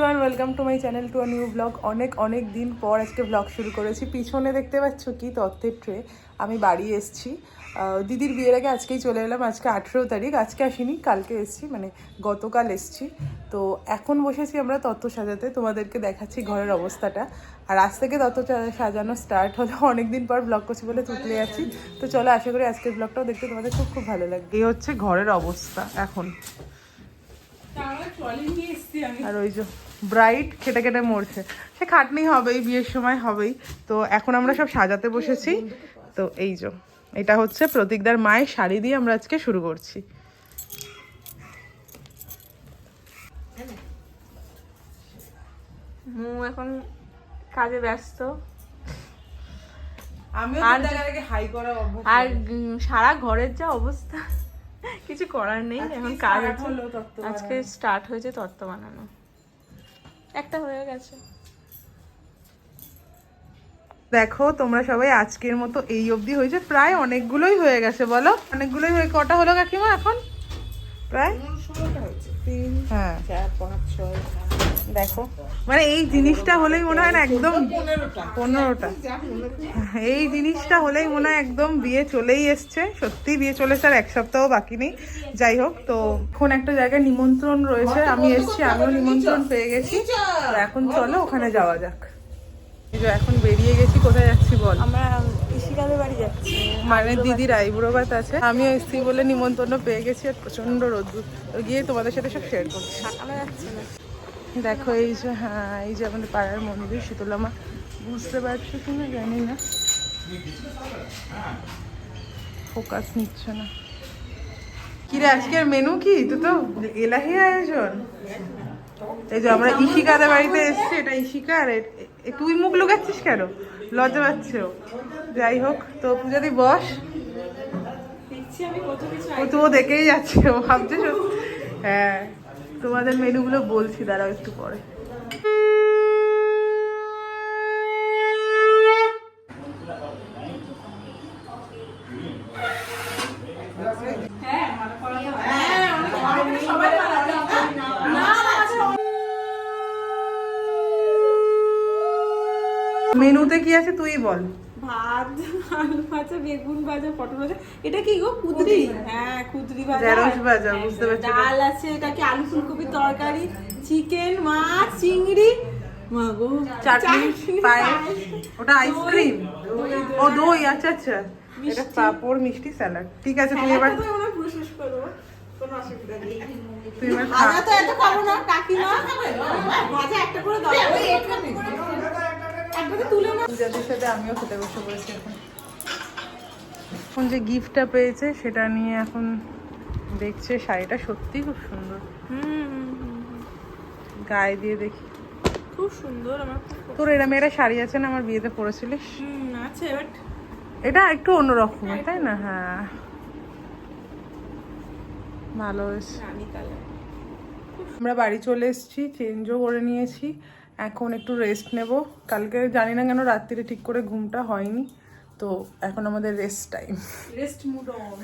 Everyone, welcome to my channel to a new blog. অনেক দিন পর আজকে ব্লগ শুরু করেছি। পিছনে দেখতে পাচ্ছ কি তথ্যের ট্রে। আমি বাড়ি এসেছি দিদির বিয়ের আগে, আজকেই চলে এলাম। আজকে 18 তারিখ, আজকে আসিনি, কালকে এসেছি, মানে গতকাল এসেছি। তো এখন বসেছি আমরা তত্ত্ব সাজাতে, তোমাদেরকে দেখাচ্ছি ঘরের অবস্থাটা। আর আজ থেকে তত্ত্ব সাজানো স্টার্ট হলো। অনেকদিন পর ব্লগ করছি বলে তুতলে যাচ্ছি। তো চলো, আশা করি আজকের ব্লগটাও দেখতে তোমাদের খুব ভালো লাগবে। এই হচ্ছে ঘরের অবস্থা এখন। আর ওই যে ব্রাইট খেটে খেটে মরছে, সে খাটনি হবেই, বিয়ের সময় হবেই। তো এখন আমরা সব সাজাতে বসেছি। তো এই যে এটা হচ্ছে প্রতীকদার মায়ের শাড়ি দিয়ে আমরা আজকে শুরু করছি। এখন কাজে ব্যস্ত, আর সারা ঘরের যা অবস্থা, কিছু করার নেই। এখন কাজ আছে, আজকে স্টার্ট হয়েছে তত্ত্ব বানানো। একটা হয়ে গেছে। দেখো তোমরা সবাই, আজকের মতো এই অবধি হয়েছে, প্রায় অনেকগুলোই হয়ে গেছে। বলো অনেকগুলোই হয়ে কটা হলো কাকিমা? এখন প্রায় 16টা হয়েছে। 3 4 5 6 দেখো, মানে এই জিনিসটা হলেই মনে হয় না একদম 15টা। এই জিনিসটা হলেই মনে হয় একদম বিয়ে চলেই এসছে। সত্যি বিয়ে চলেছে, আর এক সপ্তাহ বাকি নেই। যাই হোক, তো এখন একটা জায়গায় নিমন্ত্রণ রয়েছে, আমি এসছি, আমিও নিমন্ত্রণ পেয়ে গেছি। তো এখন চলো ওখানে যাওয়া যাক। এখন বেরিয়ে গেছি। কোথায় যাচ্ছি বল? আমরা পিসিকাদের বাড়ি যাচ্ছি, মানে দিদির আইবুড়ো ভাত আছে। আমিও এসছি বলে নিমন্ত্রণ পেয়ে গেছি। আর প্রচন্ড রোদ্দুর, গিয়ে তোমাদের সাথে সব শেয়ার করছি। সকালে যাচ্ছে না। দেখো এই যে, হ্যাঁ এই যে আমাদের পাড়ার মন্দির শীতলা মা। বুঝতে পারছো কিনা জানি না, ফোকাস নিচ্ছে না। কিরে আজকের মেনু কি? তো এলাহি আয়োজন। এই যে আমরা ইশিকাদের বাড়িতে এসছি, এটা ইশিকা। আর তুই মুখ লুকাচ্ছিস কেন? লজ্জা পাচ্ছ? যাই হোক, তো পূজাদি বস। ও তো দেখেই যাচ্ছে, ও ভাবছে। হ্যাঁ, তোমাদের মেনুগুলো বলছি, দাঁড়াও একটু পরে। মেনুতে কি আছে তুই বল? ভাত, আলু ভাজা, বেগুন ভাজা, পটল ভাজা। এটা কি গো? কুদরি? হ্যাঁ, কুদরি ভাজা। ঢেঁড়স ভাজা, বুঝতে পারছি। ডাল আছে, এটা কি আলু ফুলকপির তরকারি, চিকেন, মাছ, চিংড়ি, মাগো চাটনি, পায়েস, ওটা আইসক্রিম, ও দই। আচ্ছা আচ্ছা, এটা পাঁপড়, মিষ্টি, স্যালাড। ঠিক আছে, তুমি এবার প্রসেস করো, কোনো অসুবিধা নেই। তুই এবার ভাজা তো এত খাবো না কাকিমা, ভাজা একটা করে দাও। একবারে তুলে না। পূজাদের সাথে আমিও খেতে বসে পড়েছি। এখন যে গিফটটা পেয়েছে সেটা নিয়ে এখন দেখছে। শাড়িটা সত্যি খুব সুন্দর। গায়ে দিয়ে দেখি, খুব সুন্দর। আমার তোর এরম একটা শাড়ি আছে না, আমার বিয়েতে পরেছিলিস? আছে, বাট এটা একটু অন্যরকম, তাই না? হ্যাঁ, ভালো হয়েছে। আমরা বাড়ি চলে এসেছি, চেঞ্জও করে নিয়েছি। এখন একটু রেস্ট নেব। কালকে জানি না কেন রাত্রিরে ঠিক করে ঘুমটা হয়নি, তো এখন আমাদের rest time, rest mood on.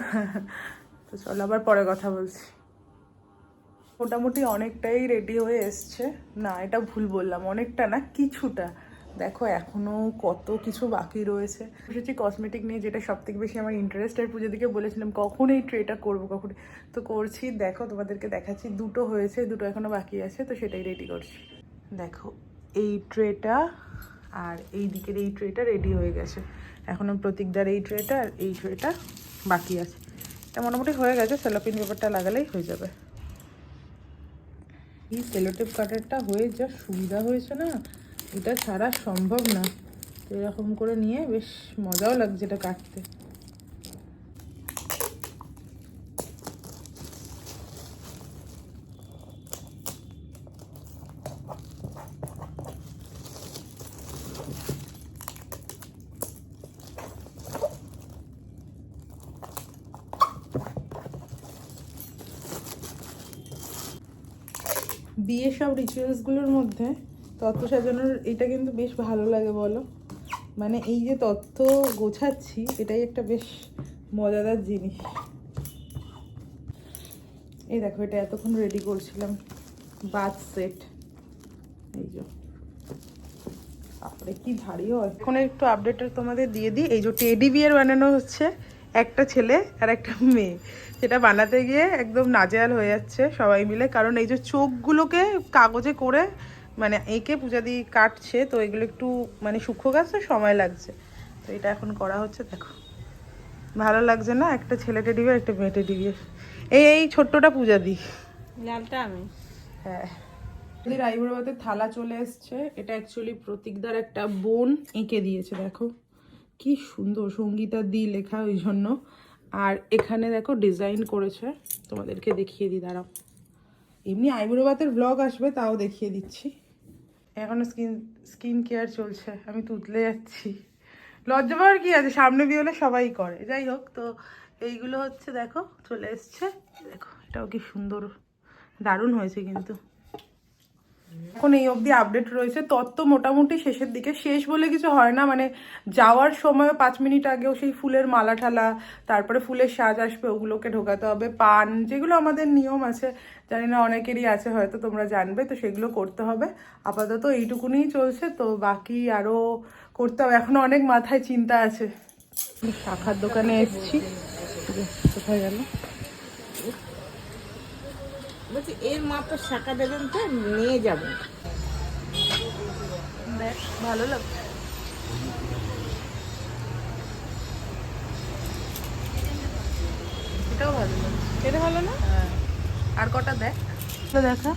তো চলো আবার পরে কথা বলছি। মোটামুটি অনেকটাই রেডি হয়ে এসছে। না, এটা ভুল বললাম, অনেকটা না, কিছুটা। দেখো এখনো কত কিছু বাকি রয়েছে। এসেছি কসমেটিক নিয়ে, যেটা সব থেকে বেশি আমার ইন্টারেস্ট। আর পুজো দিকে বলেছিলাম কখন এই ট্রেটা করবো, কখন। তো করছি, দেখো তোমাদেরকে দেখাচ্ছি। দুটো হয়েছে, দুটো এখনো বাকি আছে, তো সেটাই রেডি করছি। দেখো এই ট্রেটা আর এই দিকের এই ট্রেটা রেডি হয়ে গেছে। এখনো প্রতীকদার এই ট্রেটা আর এই ট্রেটা বাকি আছে। এটা মোটামুটি হয়ে গেছে, সেলোপিন পেপারটা লাগালেই হয়ে যাবে। এই সেলোটেপ কাটারটা হয়ে যা সুবিধা হয়েছে না, এটা ছাড়া সম্ভব না। তো এরকম করে নিয়ে বেশ মজাও লাগছে এটা কাটতে। বিয়ের সব রিচুয়ালসগুলোর মধ্যে তত্ত্ব সাজানোর এটা কিন্তু বেশ ভালো লাগে, বলো? মানে এই যে তত্ত্ব গোছাচ্ছি, এটাই একটা বেশ মজাদার জিনিস। এই দেখো, এটা এতক্ষণ রেডি করছিলাম, বাথ সেট। এই যে তারপরে কি ভারী হয়। এখন একটু আপডেটটা তোমাদের দিয়ে দিই। এই যে টেডি বিয়ার বানানো হচ্ছে, একটা ছেলে আর একটা মেয়ে। সেটা বানাতে গিয়ে একদম নাজেহাল হয়ে যাচ্ছে সবাই মিলে, কারণ এই যে চোখগুলোকে কাগজে করে মানে এঁকে পূজাদি কাটছে, তো এগুলো একটু মানে সূক্ষ্ম কাজ তো সময় লাগছে, তো এটা এখন করা হচ্ছে। দেখো ভালো লাগছে না, একটা ছেলে টেডি বিয়ার একটা মেয়ে টেডি বিয়ার। এই ছোট্টটা পূজাদি, লালটা আমি। হ্যাঁ আইবুড়ো ভাতের থালা চলে এসছে। এটা অ্যাকচুয়ালি প্রতীকদার একটা বোন এঁকে দিয়েছে, দেখো কি সুন্দর সঙ্গীতা দি লেখা, ওই জন্য। আর এখানে দেখো ডিজাইন করেছে, তোমাদেরকে দেখিয়ে দিই, দাঁড়াও। এমনি আইবুড়ো ভাতের ব্লগ আসবে, তাও দেখিয়ে দিচ্ছি। এখনো স্কিন কেয়ার চলছে, আমি তুতলে যাচ্ছি। লজ্জা পাওয়ার কি আছে, সামনে বিয়ে হলে সবাই করে। যাই হোক, তো এইগুলো হচ্ছে দেখো চলে এসছে। দেখো এটাও কি সুন্দর, দারুণ হয়েছে কিন্তু। এখন এই অবধি আপডেট রয়েছে, তত্ত্ব মোটামুটি শেষের দিকে। শেষ বলে কিছু হয় না, মানে যাওয়ার সময় 5 মিনিট আগেও সেই ফুলের মালা ঠালা, তারপরে ফুলের সাজ আসবে, ওগুলোকে ঢোকাতে হবে। পান, যেগুলো আমাদের নিয়ম আছে, জানি না অনেকেরই আছে, হয়তো তোমরা জানবে, তো সেগুলো করতে হবে। আপাতত এইটুকুনি চলছে, তো বাকি আরও করতে হবে। এখনো অনেক মাথায় চিন্তা আছে। শাখার দোকানে এসেছি, কোথায় গেল বলছি এর মাত্র শাখা দেবেন তো নিয়ে যাবেন। দেখ ভালো লাগছে। এটাও ভালো লাগছে। এটা ভালো না? হ্যাঁ, আর কটা দেখ, দেখা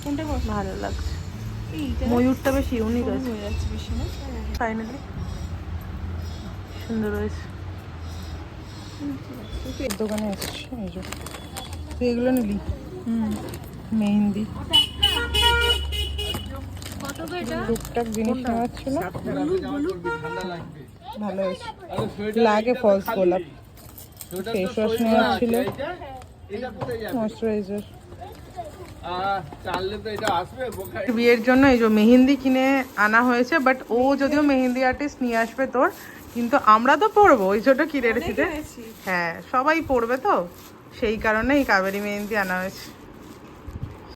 কোনটা ভালো লাগছে। এইটা ময়ূরটা বেশ ইউনিক আছে হয়ে যাচ্ছে বেশি না? ফাইনালি, সুন্দর হয়েছে। দোকানে এসছি, এই যে তুই এগুলো নিলি, মেহেন্দি টুকটাক জিনিস নেওয়ার ছিল, ভালো হয়েছে। লাগে ফলস গোলাপ, ফেস ওয়াশ নেওয়ার ছিল, ময়শ্চারাইজার। বিয়ের জন্য এই যে মেহেন্দি কিনে আনা হয়েছে, বাট ও যদিও মেহেন্দি আর্টিস্ট নিয়ে আসবে তোর, কিন্তু আমরা তো পরবো, ওই ছোট কিনে রেখেছি। হ্যাঁ সবাই পরবে, তো সেই কারণে এই কাবেরি মেহেন্দি আনা হয়েছে।